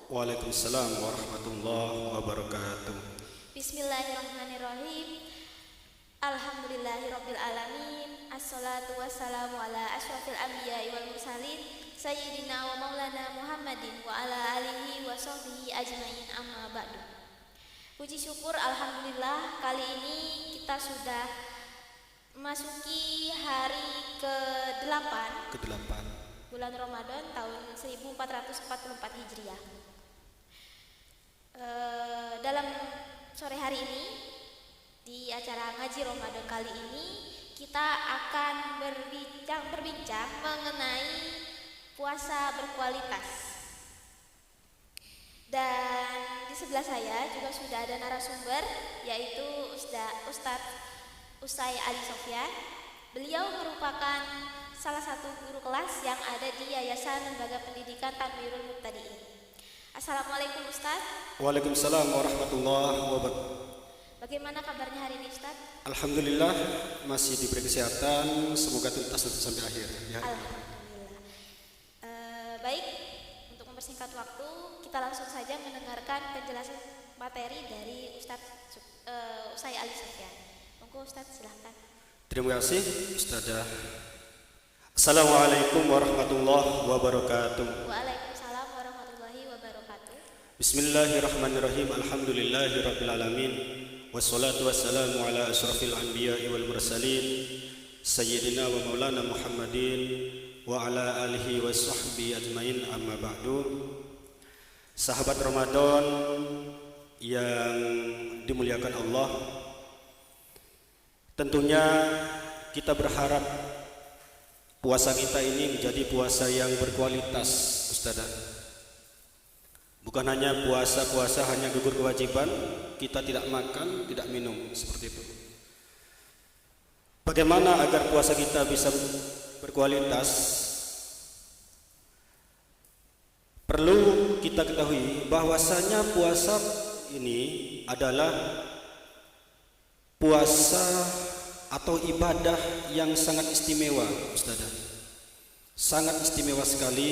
Waalaikumsalam warahmatullahi wabarakatuh. Bismillahirrahmanirrahim. Alhamdulillahirabbil alamin. Assalatu wassalamu ala asyrafil anbiya'i wal mursalin sayyidina wa maulana Muhammadin wa ala alihi wa sahbihi ajmain, amma ba'du. Puji syukur alhamdulillah, kali ini kita sudah memasuki hari ke-8 bulan Ramadan tahun 1444 Hijriah. Dalam sore hari ini di acara ngaji Ramadan kali ini kita akan berbincang mengenai puasa berkualitas. Dan di sebelah saya juga sudah ada narasumber, yaitu Ustadz Usai Ali Sofyan. Beliau merupakan salah satu guru kelas yang ada di Yayasan Lembaga Pendidikan Tanwirul Muqtadiin. Assalamualaikum Ustadz. Waalaikumsalam warahmatullahi wabarakatuh. Bagaimana kabarnya hari ini Ustadz? Alhamdulillah masih diberi kesehatan, semoga tuntas sampai akhir ya. Alhamdulillah. Baik, untuk mempersingkat waktu kita langsung saja mendengarkan penjelasan materi dari Ustadz Usai Ali Sofyan. Monggo Ustadz, silahkan. Terima kasih Ustazah. Assalamualaikum warahmatullahi wabarakatuh. Waalaikumsalam warahmatullahi wabarakatuh. Bismillahirrahmanirrahim. Alhamdulillahirabbil alamin. Wassalatu wassalamu ala asyrafil anbiya'i wal mursalin sayyidina wa maulana Muhammadin wa ala alihi wa sahbihi ajmain, amma ba'du. Sahabat Ramadan yang dimuliakan Allah, tentunya kita berharap puasa kita ini menjadi puasa yang berkualitas, Ustazah. Bukan hanya puasa hanya gugur kewajiban, kita tidak makan, tidak minum, seperti itu. Bagaimana agar puasa kita bisa berkualitas? Perlu kita ketahui bahwasanya puasa ini adalah puasa atau ibadah yang sangat istimewa, Ustazah. Sangat istimewa sekali.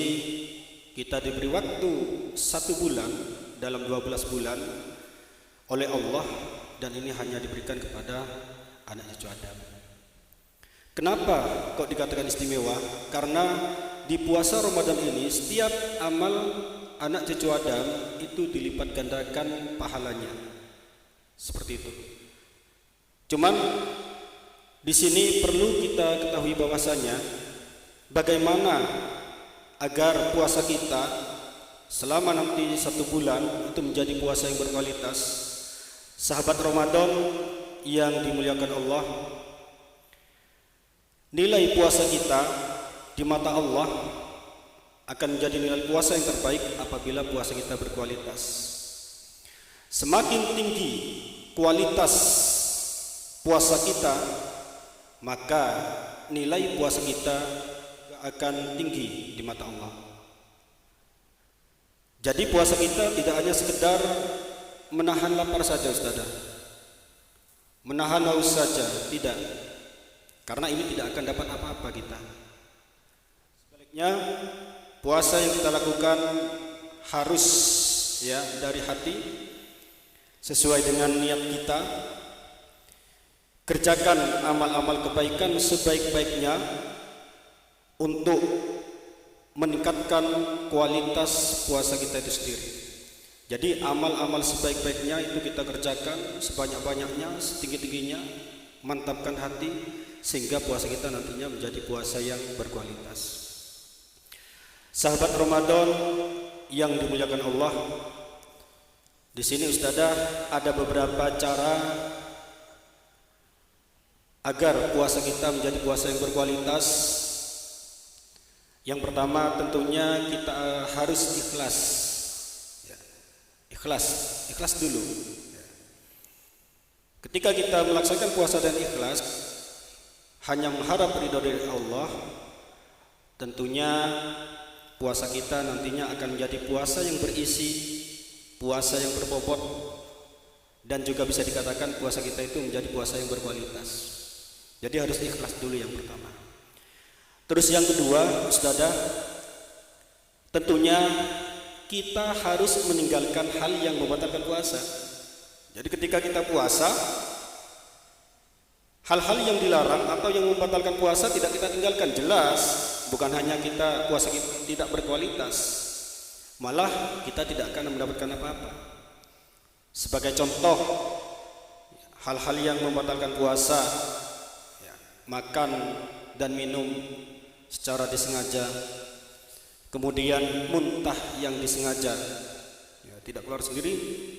Kita diberi waktu 1 bulan dalam 12 bulan oleh Allah, dan ini hanya diberikan kepada anak cucu Adam. Kenapa kok dikatakan istimewa? Karena di puasa Ramadan ini setiap amal anak cucu Adam itu dilipat gandakan pahalanya. Seperti itu. Cuman di sini perlu kita ketahui bahwasanya bagaimana agar puasa kita selama nanti 1 bulan itu menjadi puasa yang berkualitas. Sahabat Ramadan yang dimuliakan Allah, nilai puasa kita di mata Allah akan menjadi nilai puasa yang terbaik apabila puasa kita berkualitas. Semakin tinggi kualitas puasa kita, maka nilai puasa kita akan tinggi di mata Allah. Jadi puasa kita tidak hanya sekedar menahan lapar saja, Ustazah, menahan haus saja, tidak. Karena ini tidak akan dapat apa-apa kita. Sebaliknya, puasa yang kita lakukan harus ya dari hati, sesuai dengan niat kita. Kerjakan amal-amal kebaikan sebaik-baiknya untuk meningkatkan kualitas puasa kita itu sendiri. Jadi amal-amal sebaik-baiknya itu kita kerjakan sebanyak-banyaknya, setinggi-tingginya, mantapkan hati sehingga puasa kita nantinya menjadi puasa yang berkualitas. Sahabat Ramadan yang dimuliakan Allah, di sini Ustazah ada beberapa cara agar puasa kita menjadi puasa yang berkualitas. Yang pertama tentunya kita harus ikhlas ya. Ikhlas dulu ya. Ketika kita melaksanakan puasa dan ikhlas hanya mengharap ridho dari Allah, tentunya puasa kita nantinya akan menjadi puasa yang berisi, puasa yang berbobot, dan juga bisa dikatakan puasa kita itu menjadi puasa yang berkualitas. Jadi harus ikhlas dulu yang pertama. Terus yang kedua, Ustazah, tentunya kita harus meninggalkan hal yang membatalkan puasa. Jadi ketika kita puasa, hal-hal yang dilarang atau yang membatalkan puasa tidak kita tinggalkan. Jelas, bukan hanya kita puasa kita tidak berkualitas, malah kita tidak akan mendapatkan apa-apa. Sebagai contoh, hal-hal yang membatalkan puasa, makan dan minum secara disengaja, kemudian muntah yang disengaja, tidak keluar sendiri.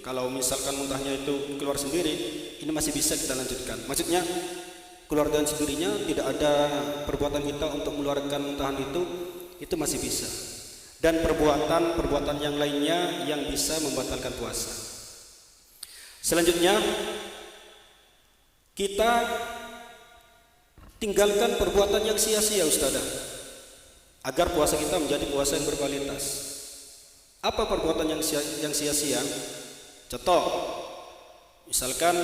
Kalau misalkan muntahnya itu keluar sendiri, ini masih bisa kita lanjutkan. Maksudnya keluar dengan sendirinya, tidak ada perbuatan kita untuk mengeluarkan muntahan itu masih bisa. Dan perbuatan yang lainnya yang bisa membatalkan puasa. Selanjutnya, kita tinggalkan perbuatan yang sia-sia, Ustazah, agar puasa kita menjadi puasa yang berkualitas. Apa perbuatan yang sia-sia? Contoh, misalkan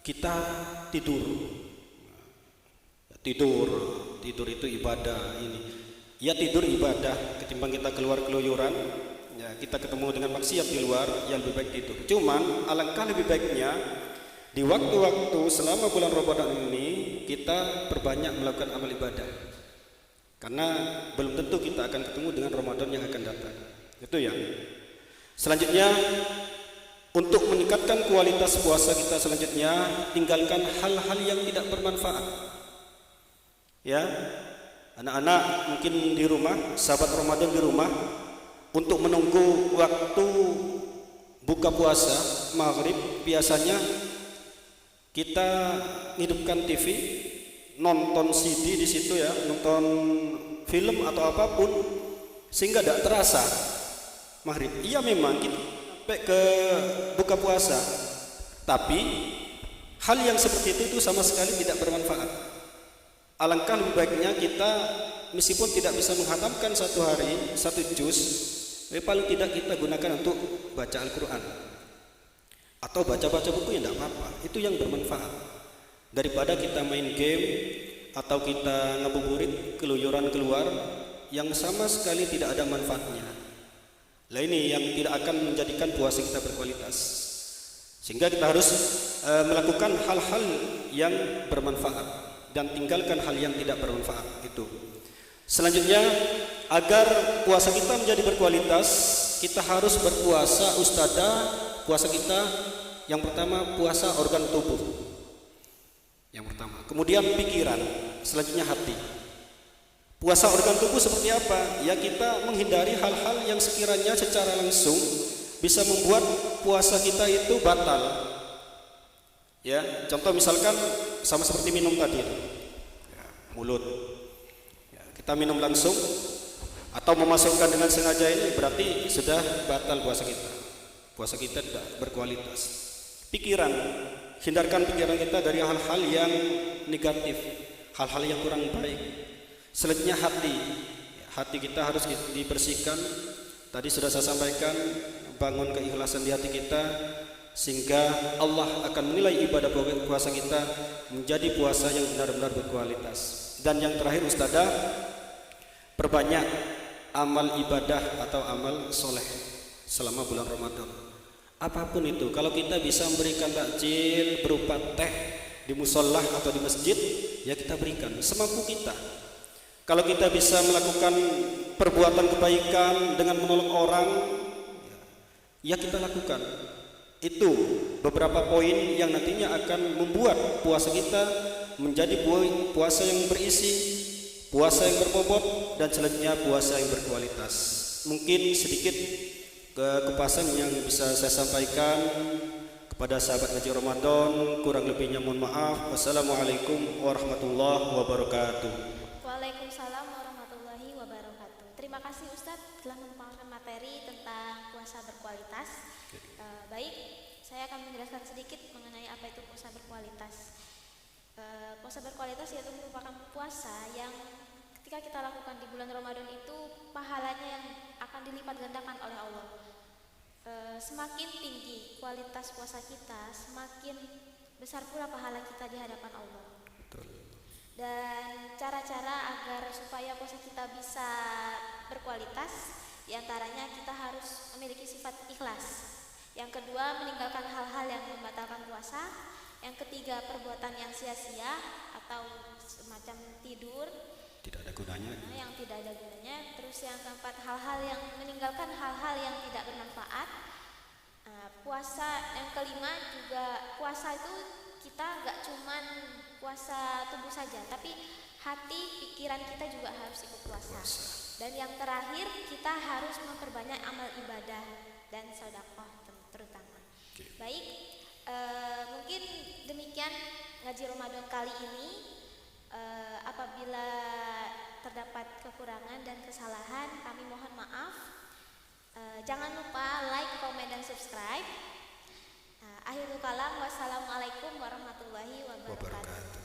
kita tidur itu ibadah ini. Ya, tidur ibadah, ketimbang kita keluar keluyuran, ya kita ketemu dengan maksiat di luar, yang lebih baik tidur. Cuman alangkah lebih baiknya di waktu-waktu selama bulan Ramadan ini kita perbanyak melakukan amal ibadah. Karena belum tentu kita akan ketemu dengan Ramadan yang akan datang. Itu ya. Selanjutnya, untuk meningkatkan kualitas puasa kita selanjutnya, tinggalkan hal-hal yang tidak bermanfaat. Ya, anak-anak mungkin di rumah, sahabat Ramadan di rumah, untuk menunggu waktu buka puasa maghrib, biasanya kita hidupkan TV, nonton CD di situ ya, nonton film atau apapun, sehingga tidak terasa maghrib. Iya, memang kita sampai ke buka puasa, tapi hal yang seperti itu sama sekali tidak bermanfaat. Alangkah lebih baiknya kita, meskipun tidak bisa menghatamkan satu hari satu juz, paling tidak kita gunakan untuk baca Al-Quran atau baca-baca buku, yang tidak apa-apa. Itu yang bermanfaat, daripada kita main game atau kita ngabuburit keluyuran keluar yang sama sekali tidak ada manfaatnya. Nah, ini yang tidak akan menjadikan puasa kita berkualitas. Sehingga kita harus melakukan hal-hal yang bermanfaat dan tinggalkan hal yang tidak bermanfaat itu. Selanjutnya, agar puasa kita menjadi berkualitas, kita harus berpuasa, Ustazah. Puasa kita yang pertama puasa organ tubuh. Yang pertama, kemudian pikiran, selanjutnya hati. Puasa organ tubuh seperti apa? Ya, kita menghindari hal-hal yang sekiranya secara langsung bisa membuat puasa kita itu batal. Ya, contoh misalkan sama seperti minum tadi, ya, mulut. Ya, kita minum langsung atau memasukkan dengan sengaja, ini berarti sudah batal puasa kita. Puasa kita tidak berkualitas. Pikiran, hindarkan pikiran kita dari hal-hal yang negatif, hal-hal yang kurang baik. Selanjutnya hati kita harus dibersihkan. Tadi sudah saya sampaikan, bangun keikhlasan di hati kita, sehingga Allah akan menilai ibadah puasa kita menjadi puasa yang benar-benar berkualitas. Dan yang terakhir, Ustazah, perbanyak amal ibadah atau amal soleh selama bulan Ramadan. Apapun itu, kalau kita bisa memberikan takjil berupa teh di musolah atau di masjid, ya kita berikan semampu kita. Kalau kita bisa melakukan perbuatan kebaikan dengan menolong orang, ya kita lakukan. Itu beberapa poin yang nantinya akan membuat puasa kita menjadi puasa yang berisi, puasa yang berbobot, dan selanjutnya puasa yang berkualitas. Mungkin sedikit kekupasan yang bisa saya sampaikan kepada sahabat ngaji Ramadan. Kurang lebihnya mohon maaf. Wassalamualaikum warahmatullahi wabarakatuh. Waalaikumsalam warahmatullahi wabarakatuh. Terima kasih Ustadz telah memaparkan materi tentang puasa berkualitas. Baik, saya akan menjelaskan sedikit mengenai apa itu puasa berkualitas. Puasa berkualitas yaitu merupakan puasa yang ketika kita lakukan di bulan Ramadan itu pahalanya yang akan dilipat gandakan oleh Allah. Semakin tinggi kualitas puasa kita, semakin besar pula pahala kita di hadapan Allah. Dan cara-cara agar supaya puasa kita bisa berkualitas, Di antaranya kita harus memiliki sifat ikhlas. Yang kedua, meninggalkan hal-hal yang membatalkan puasa. Yang ketiga, perbuatan yang sia-sia atau semacam tidur Tidak ada gunanya. yang tidak ada gunanya. Terus yang keempat, hal-hal yang meninggalkan hal-hal yang tidak bermanfaat. Puasa yang kelima juga, puasa itu kita gak cuman puasa tubuh saja, tapi hati, pikiran kita juga harus ikut puasa. Dan yang terakhir, kita harus memperbanyak amal ibadah dan sedekah terutama. Baik, mungkin demikian ngaji Ramadan kali ini. Apabila terdapat kekurangan dan kesalahan, kami mohon maaf. Jangan lupa like, komen, dan subscribe. Akhirul kalam, wassalamualaikum warahmatullahi wabarakatuh.